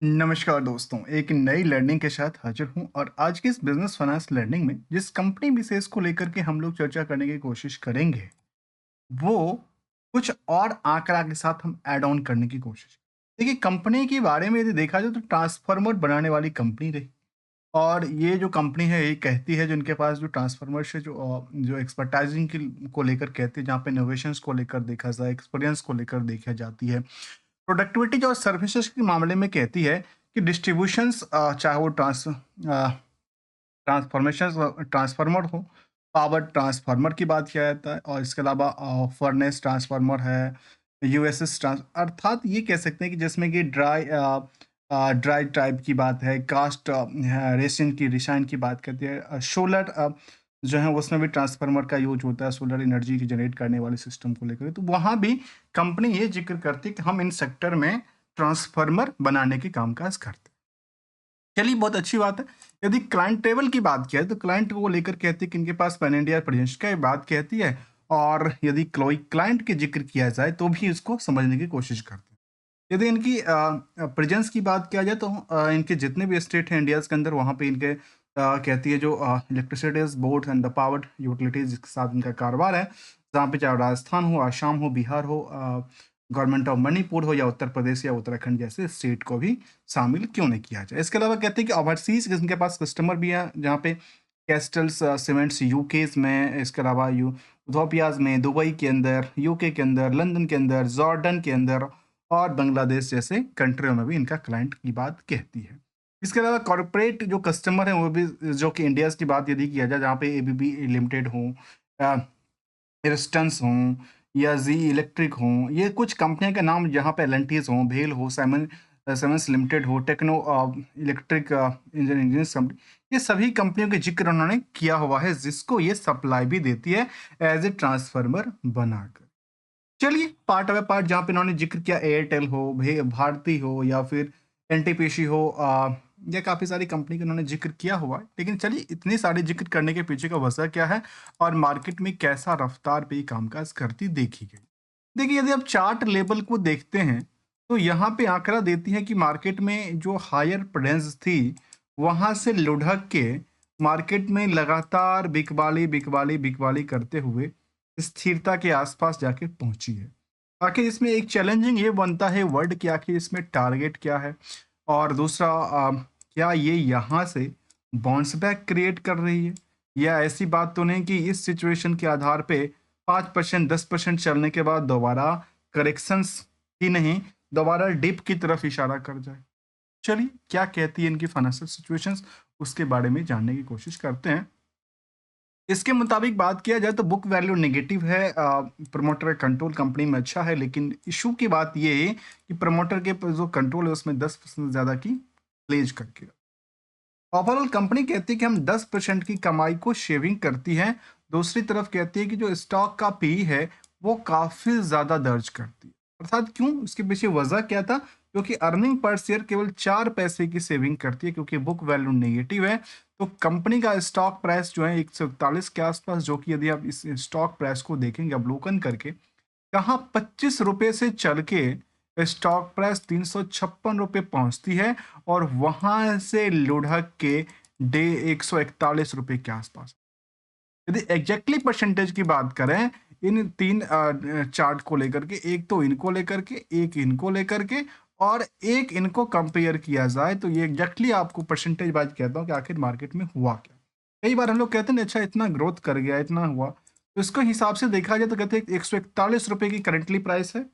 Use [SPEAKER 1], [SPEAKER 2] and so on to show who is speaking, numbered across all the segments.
[SPEAKER 1] नमस्कार दोस्तों, एक नई लर्निंग के साथ हाजिर हूं और आज की इस बिजनेस फाइनेंस लर्निंग में जिस कंपनी विशेष को लेकर के हम लोग चर्चा करने की कोशिश करेंगे, वो कुछ और आंकड़ा के साथ हम ऐड ऑन करने की कोशिश। देखिए, कंपनी के बारे में यदि देखा जाए तो ट्रांसफार्मर बनाने वाली कंपनी रही और ये जो कंपनी है ये कहती है, जिनके पास जो ट्रांसफार्मर से जो एक्सपर्टाइजिंग की को लेकर कहती है, जहाँ पे इनोवेशंस को लेकर देखा जाए, एक्सपीरियंस को लेकर देखा जाती है, प्रोडक्टिविटी और सर्विसेज के मामले में कहती है कि डिस्ट्रीब्यूशंस, चाहे वो ट्रांसफॉर्मेशन ट्रांसफार्मर हो, पावर ट्रांसफार्मर की बात किया जाता है और इसके अलावा फर्नेस ट्रांसफार्मर है, यूएसएस ट्रांस, अर्थात ये कह सकते हैं कि जिसमें कि ड्राई टाइप की बात है, कास्ट रेसिन की रिशाइन की बात करती है, सोलर जो है उसमें भी ट्रांसफार्मर का यूज होता है, सोलर एनर्जी की जनरेट करने वाले सिस्टम को लेकर। तो वहाँ भी कंपनी ये जिक्र करती है कि हम इन सेक्टर में ट्रांसफार्मर बनाने के कामकाज करते हैं। चलिए, बहुत अच्छी बात है। यदि क्लाइंट टेबल की बात किया है तो क्लाइंट को लेकर कहती है कि इनके पास पैन इंडिया प्रेजेंस का बात कहती है, और यदि क्लाइंट के जिक्र किया जाए तो भी इसको समझने की कोशिश करते हैं। यदि इनकी प्रेजेंस की बात किया जाए तो इनके जितने भी स्टेट हैं इंडिया के अंदर, वहाँ पे इनके कहती है जो electricities board and the power utilities के साथ इनका कारोबार है, जहाँ पे चाहे राजस्थान हो, आसाम हो, बिहार हो, गवर्नमेंट ऑफ मणिपुर हो या उत्तर प्रदेश या उत्तराखंड जैसे स्टेट को भी शामिल क्यों नहीं किया जाए। इसके अलावा कहते हैं कि ओवरसीज इनके पास कस्टमर भी हैं, जहाँ पे कैस्टल्स सीमेंट्स यूकेज में, इसके अलावा उथोपियाज में, दुबई के अंदर, यूके के अंदर, लंदन के अंदर, जॉर्डन के अंदर और बांग्लादेश जैसे कंट्रियों में भी इनका क्लाइंट की बात कहती है। इसके अलावा कॉर्पोरेट जो कस्टमर हैं वो भी, जो कि इंडिया की बात यदि किया जाए, जहाँ पे एबीबी लिमिटेड हो, एरिस्टन्स हों या जी इलेक्ट्रिक हों, ये कुछ कंपनियों के नाम, जहाँ पे एलेंटीज हों, भेल हो, साइमंस लिमिटेड हो, टेक्नो इलेक्ट्रिक इंजीनियरिंग कंपनी, ये सभी कंपनियों के जिक्र उन्होंने किया हुआ है, जिसको ये सप्लाई भी देती है एज ए ट्रांसफार्मर बनाकर। चलिए, पार्ट बाय पार्ट, जहाँ पे इन्होंने जिक्र किया, एयरटेल हो, भारती हो या फिर एनटीपीसी हो, या काफ़ी सारी कंपनी का इन्होंने जिक्र किया हुआ है। लेकिन चलिए, इतने सारे जिक्र करने के पीछे का वजह क्या है और मार्केट में कैसा रफ्तार पे ये कामकाज करती देखी गई। देखिए, यदि आप चार्ट लेवल को देखते हैं तो यहाँ पे आंकड़ा देती है कि मार्केट में जो हायर प्रेजेंस थी, वहाँ से लुढ़क के मार्केट में लगातार बिकवाली बिकवाली बिकवाली करते हुए स्थिरता के आसपास जाके पहुंची है। आखिर इसमें एक चैलेंजिंग ये बनता है वर्ड कि आखिर इसमें टारगेट क्या है, और दूसरा क्या ये यहाँ से बाउंस बैक क्रिएट कर रही है, या ऐसी बात तो नहीं कि इस सिचुएशन के आधार पे 5% 10% चलने के बाद दोबारा करेक्शंस ही नहीं, दोबारा डिप की तरफ इशारा कर जाए। चलिए, क्या कहती है इनकी फाइनेंशियल सिचुएशंस, उसके बारे में जानने की कोशिश करते हैं। इसके मुताबिक बात किया जाए तो बुक वैल्यू नेगेटिव है, प्रमोटर कंट्रोल कंपनी में अच्छा है, लेकिन इशू की बात ये है कि प्रमोटर के जो कंट्रोल है उसमें 10% ज़्यादा की प्लेज करके। ओवरऑल कंपनी कहती है कि हम 10% की कमाई को शेविंग करती है। दूसरी तरफ कहती है कि जो स्टॉक का पी है वो काफ़ी ज़्यादा दर्ज करती है। अर्थात क्यों, उसके पीछे वजह क्या था? क्योंकि अर्निंग पर शेयर केवल 4 पैसे की सेविंग करती है, क्योंकि बुक वैल्यू नेगेटिव है। तो कंपनी का स्टॉक प्राइस जो है 141 के आसपास, जो कि यदि आप इस स्टॉक प्राइस को देखेंगे अवलोकन करके, कहाँ 25 रुपये से चल के स्टॉक प्राइस 356 रुपये पहुंचती है, और वहां से लुढ़क के डे 141 रुपये के आसपास। यदि एग्जैक्टली परसेंटेज की बात करें इन तीन चार्ट को लेकर के, एक तो इनको लेकर के, एक इनको लेकर के, और एक इनको कंपेयर किया जाए, तो ये एग्जैक्टली आपको परसेंटेज वाइज कहता हूँ कि आखिर मार्केट में हुआ क्या। कई बार हम लोग कहते हैं ना, अच्छा इतना ग्रोथ कर गया, इतना हुआ, तो इसको हिसाब से देखा जाए तो कहते हैं 141 रुपये की करंटली प्राइस है,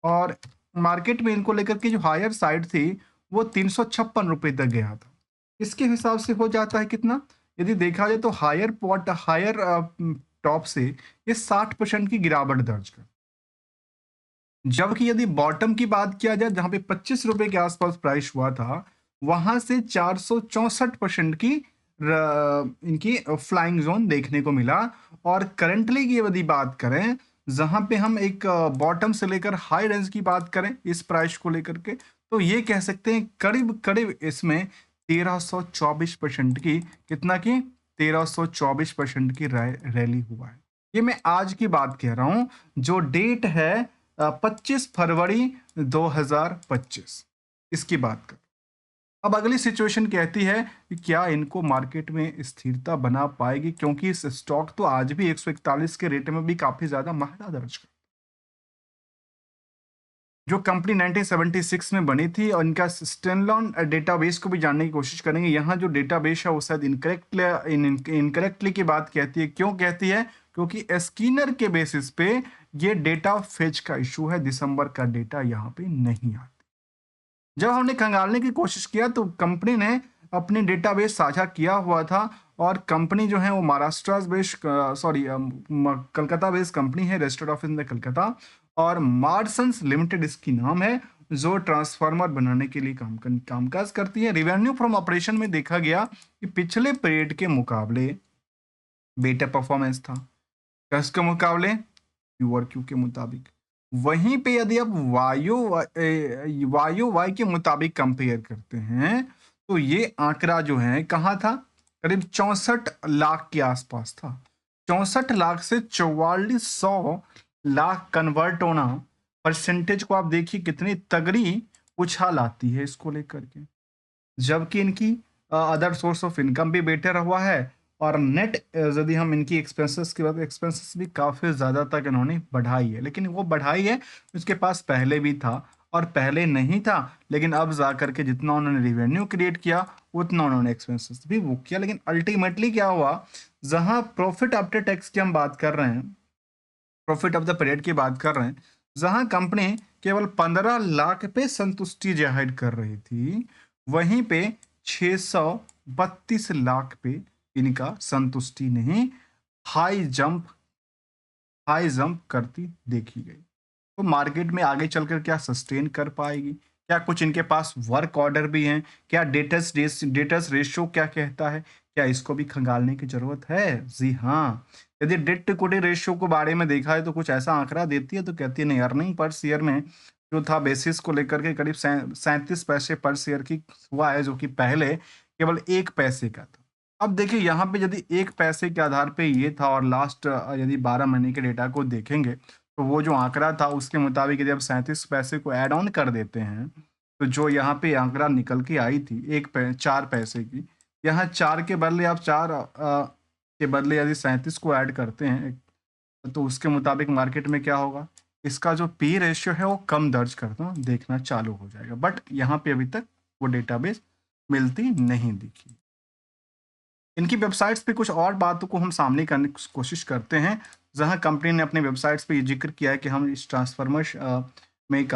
[SPEAKER 1] और मार्केट में इनको लेकर के जो हायर साइड थी वो 356 रुपये तक गया था। इसके हिसाब से हो जाता है कितना? यदि देखा जाए तो हायर टॉप से ये 60% की गिरावट दर्ज कर, जबकि यदि बॉटम की बात किया जाए, जहां पे 25 रुपए के आसपास प्राइस हुआ था, वहां से 464% की इनकी फ्लाइंग जोन देखने को मिला। और करंटली की यदि बात करें, जहां पे हम एक बॉटम से लेकर हाई रेंज की बात करें इस प्राइस को लेकर के, तो ये कह सकते हैं करीब करीब इसमें 1324% की, कितना की, 1324% की रैली हुआ है। ये मैं आज की बात कह रहा हूं, जो डेट है 25 फरवरी 2025, इसकी बात कर। अब अगली सिचुएशन कहती है कि क्या इनको मार्केट में स्थिरता बना पाएगी, क्योंकि इस स्टॉक तो आज भी 141 के रेट में भी काफी ज्यादा महंगा दर्ज कर। जो कंपनी 1976 में बनी थी और इनका स्टैंडअलोन डेटाबेस को भी जानने की कोशिश करेंगे। यहाँ जो डेटाबेस है वो शायद इनकरेक्टली की बात कहती है। क्यों कहती है? क्योंकि स्किनर के बेसिस पे ये डेटा फेच का इशू है, दिसंबर का डेटा यहाँ पे नहीं आता। जब हमने खंगालने की कोशिश किया तो कंपनी ने अपनी डेटाबेस साझा किया हुआ था, और कंपनी जो है वो Maharashtra based Calcutta based company है, रजिस्टर्ड ऑफिस इन कलकत्ता, और मार्सन्स लिमिटेड इसकी नाम है, जो ट्रांसफार्मर बनाने के लिए कामकाज करती है। रिवेन्यू फ्रॉम ऑपरेशन में देखा गया कि पिछले पीरियड के मुकाबले बेटर परफॉर्मेंस था। किसके मुकाबले? क्यू के मुताबिक। वहीं पे यदि आप वायु वाई के मुताबिक कंपेयर करते हैं तो ये आंकड़ा जो है कहाँ था? करीब 64 लाख के आसपास था। 64 लाख से 4400 लाख कन्वर्ट होना, परसेंटेज को आप देखिए कितनी तगड़ी उछाल आती है इसको लेकर के। जबकि इनकी अदर सोर्स ऑफ इनकम भी बेटर हुआ है, और नेट यदि हम इनकी एक्सपेंसेस की बात, एक्सपेंसेस भी काफ़ी ज़्यादा तक इन्होंने बढ़ाई है। लेकिन वो बढ़ाई है, उसके पास पहले भी था और पहले नहीं था, लेकिन अब जा करके जितना उन्होंने रिवेन्यू क्रिएट किया उतना उन्होंने एक्सपेंसेस भी वो किया। लेकिन अल्टीमेटली क्या हुआ, जहाँ प्रॉफिट आफ्टर टैक्स की हम बात कर रहे हैं, प्रॉफिट ऑफ द पीरियड की बात कर रहे हैं, जहां कंपनी केवल 15 लाख पे संतुष्टि जाहिर कर रही थी, वहीं पे 632 लाख पे इनका संतुष्टि नहीं, हाई जंप करती देखी गई। तो मार्केट में आगे चलकर क्या सस्टेन कर पाएगी? क्या कुछ इनके पास वर्क ऑर्डर भी हैं? क्या डेटस रेशियो क्या कहता है? क्या इसको भी खंगालने की जरूरत है? जी हाँ। यदि डेट टू इक्विटी रेशियो को बारे में देखा है तो कुछ ऐसा आंकड़ा देती है, तो कहती है नहीं, अर्निंग पर शेयर में जो था बेसिस को लेकर के करीब 37 पैसे पर शेयर की हुआ है, जो कि पहले केवल 1 पैसे का था। अब देखिए यहाँ पे यदि 1 पैसे के आधार पे ये था, और लास्ट यदि 12 महीने के डेटा को देखेंगे तो वो जो आंकड़ा था उसके मुताबिक यदि आप 37 पैसे को ऐड ऑन कर देते हैं, तो जो यहाँ पे आंकड़ा निकल के आई थी 4 पैसे की, यहाँ 4 के बदले आप 4 के बदले यदि 37 को ऐड करते हैं, तो उसके मुताबिक मार्केट में क्या होगा, इसका जो पी रेशियो है वो कम दर्ज करना देखना चालू हो जाएगा। बट यहाँ पे अभी तक वो डेटाबेस मिलती नहीं दिखी। इनकी वेबसाइट्स पे कुछ और बातों को हम सामने करने की कोशिश करते हैं, जहां कंपनी ने अपने वेबसाइट्स पे ये जिक्र किया है कि हम इस ट्रांसफार्मर में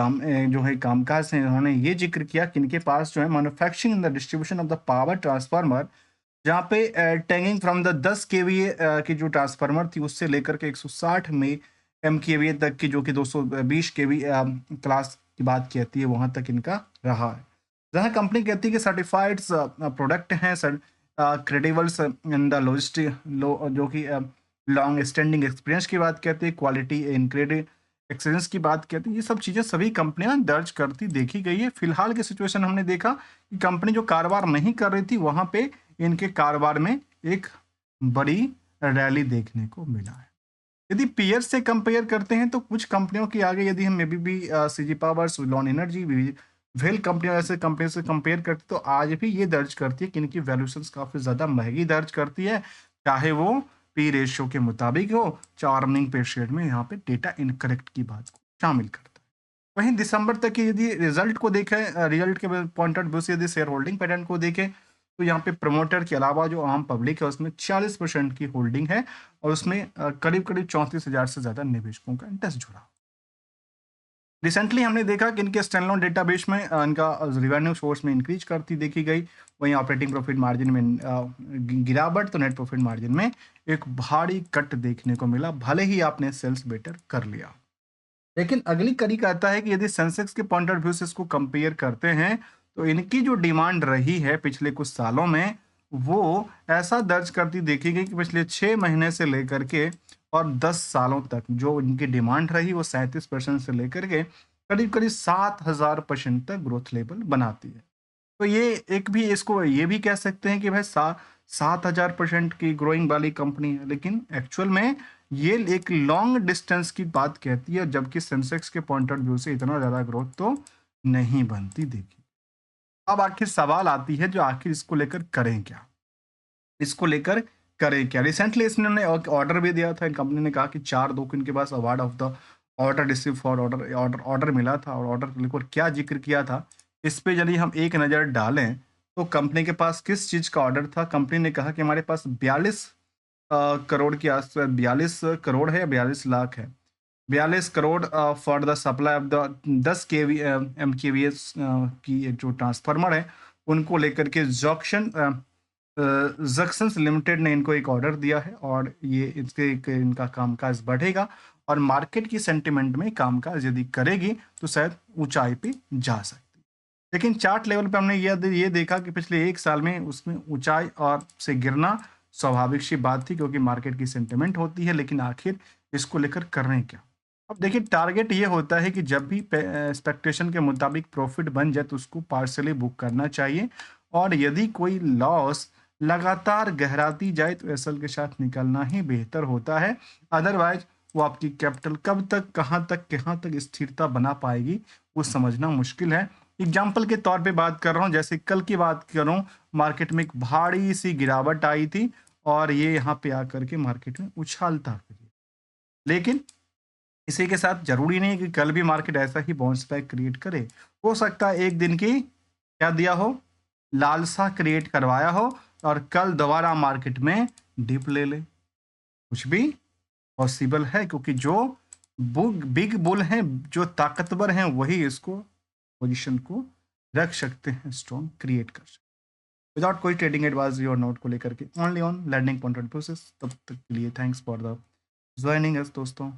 [SPEAKER 1] जो है कामकाज है। उन्होंने ये जिक्र किया कि इनके पास जो है manufacturing in the distribution of the power transformer, जहाँ पे टैगिंग फ्रॉम द 10 केवीए की जो ट्रांसफार्मर थी उससे लेकर के 160 में MKVA तक की, जो कि 220 केवी क्लास की बात कहती है, वहाँ तक इनका रहा है। जहाँ कंपनी कहती है कि सर्टिफाइड प्रोडक्ट हैं, क्रेडिबल्स इन द लॉजिस्टिक जो कि लॉन्ग स्टैंडिंग एक्सपीरियंस की बात कहती है, क्वालिटी इनक्रेडिट एक्सपीरियंस की बात कहती है। ये सब चीज़ें सभी कंपनियां दर्ज करती देखी गई है। फिलहाल की सिचुएशन हमने देखा कि कंपनी जो कारोबार नहीं कर रही थी, वहां पे इनके कारोबार में एक बड़ी रैली देखने को मिला है। यदि पीयर से कंपेयर करते हैं तो कुछ कंपनियों के आगे यदि हम भी सीजी पावर, सुलॉन एनर्जी, वेल कंपनियों ऐसे कंपनी से कंपेयर करते तो आज भी ये दर्ज करती है कि इनकी वैल्यूएशंस काफ़ी ज़्यादा महंगी दर्ज करती है, चाहे वो पी रेशियो के मुताबिक हो, चाहे अर्निंग पे शेयर में यहाँ पे डेटा इनकरेक्ट की बात को शामिल करता है। वहीं दिसंबर तक की यदि रिजल्ट को देखें, रिजल्ट के पॉइंट ऑफ व्यू से यदि शेयर होल्डिंग पैटर्न को देखें, तो यहाँ पे प्रमोटर के अलावा जो आम पब्लिक है उसमें 40% की होल्डिंग है, और उसमें करीब करीब 34,000 से ज़्यादा निवेशकों का इंटरेस्ट जुड़ा। रिसेंटली हमने देखा कि इनके स्टैंडअलोन डेटाबेस में इनका रिवेन्यू सोर्स में इंक्रीज करती देखी गई, वहीं ऑपरेटिंग प्रॉफिट मार्जिन में गिरावट, तो नेट प्रॉफिट मार्जिन में एक भारी कट देखने को मिला, भले ही आपने सेल्स बेटर कर लिया। लेकिन अगली कड़ी कहता है कि यदि सेंसेक्स के पॉइंट ऑफ व्यू से इसको कंपेयर करते हैं तो इनकी जो डिमांड रही है पिछले कुछ सालों में, वो ऐसा दर्ज करती देखी गई कि पिछले 6 महीने से लेकर के और 10 सालों तक जो इनकी डिमांड रही वो 37% से लेकर के करीब करीब 7,000% तक ग्रोथ लेवल बनाती है। तो ये एक भी इसको ये भी कह सकते हैं कि भाई 7,000% की ग्रोइंग वाली कंपनी है, लेकिन एक्चुअल में ये एक लॉन्ग डिस्टेंस की बात कहती है, जबकि सेंसेक्स के पॉइंट ऑफ व्यू से इतना ज़्यादा ग्रोथ तो नहीं बनती देखी। अब आखिर सवाल आती है जो आखिर इसको लेकर करें क्या? इसको लेकर करें क्या? रिसेंटली इन्होंने एक ऑर्डर भी दिया था, कंपनी ने कहा कि 4 दो को इनके पास award of the order receive for order order order मिला था और ऑर्डर को लेकर क्या ज़िक्र किया था, इस पे यदि हम एक नज़र डालें, तो कंपनी के पास किस चीज़ का ऑर्डर था? कंपनी ने कहा कि हमारे पास 42 करोड़ के आस-पास 42 करोड़ है या 42 लाख है। 42 crore for the supply of the 10 केवी एमकेवीएस की जो ट्रांसफार्मर है, उनको लेकर के जक्शंस लिमिटेड ने इनको एक ऑर्डर दिया है और ये इसके इनका कामकाज बढ़ेगा और मार्केट की सेंटिमेंट में कामकाज यदि करेगी तो शायद ऊंचाई पे जा सकती है। लेकिन चार्ट लेवल पे हमने ये देखा कि पिछले 1 साल में उसमें ऊंचाई और से गिरना स्वाभाविक सी बात थी क्योंकि मार्केट की सेंटिमेंट होती है, लेकिन आखिर इसको लेकर कर रहे हैं क्या? अब देखिए, टारगेट ये होता है कि जब भी एक्सपेक्टेशन के मुताबिक प्रॉफिट बन जाए तो उसको पार्सली बुक करना चाहिए और यदि कोई लॉस लगातार गहराती जाए तो एसएल के साथ निकलना ही बेहतर होता है। अदरवाइज वो आपकी कैपिटल कब तक, कहाँ तक स्थिरता बना पाएगी, वो समझना मुश्किल है। एग्जाम्पल के तौर पे बात कर रहा हूँ, जैसे कल की बात करूँ, मार्केट में एक भारी सी गिरावट आई थी और ये यहाँ पे आकर के मार्केट में उछालता फिर, लेकिन इसी के साथ ज़रूरी नहीं है कि कल भी मार्केट ऐसा ही बाउंस बैक क्रिएट करे। हो सकता है एक दिन की क्या दिया हो, लालसा क्रिएट करवाया हो और कल दोबारा मार्केट में डिप ले ले। कुछ भी पॉसिबल है क्योंकि जो बिग बुल हैं, जो ताकतवर हैं, वही इसको पोजीशन को रख सकते हैं, स्ट्रॉन्ग क्रिएट कर सकते हैं। विदाउट कोई ट्रेडिंग एडवाइजरी और नोट को लेकर के, only on learning point process. तब तक के लिए thanks for the joining us दोस्तों।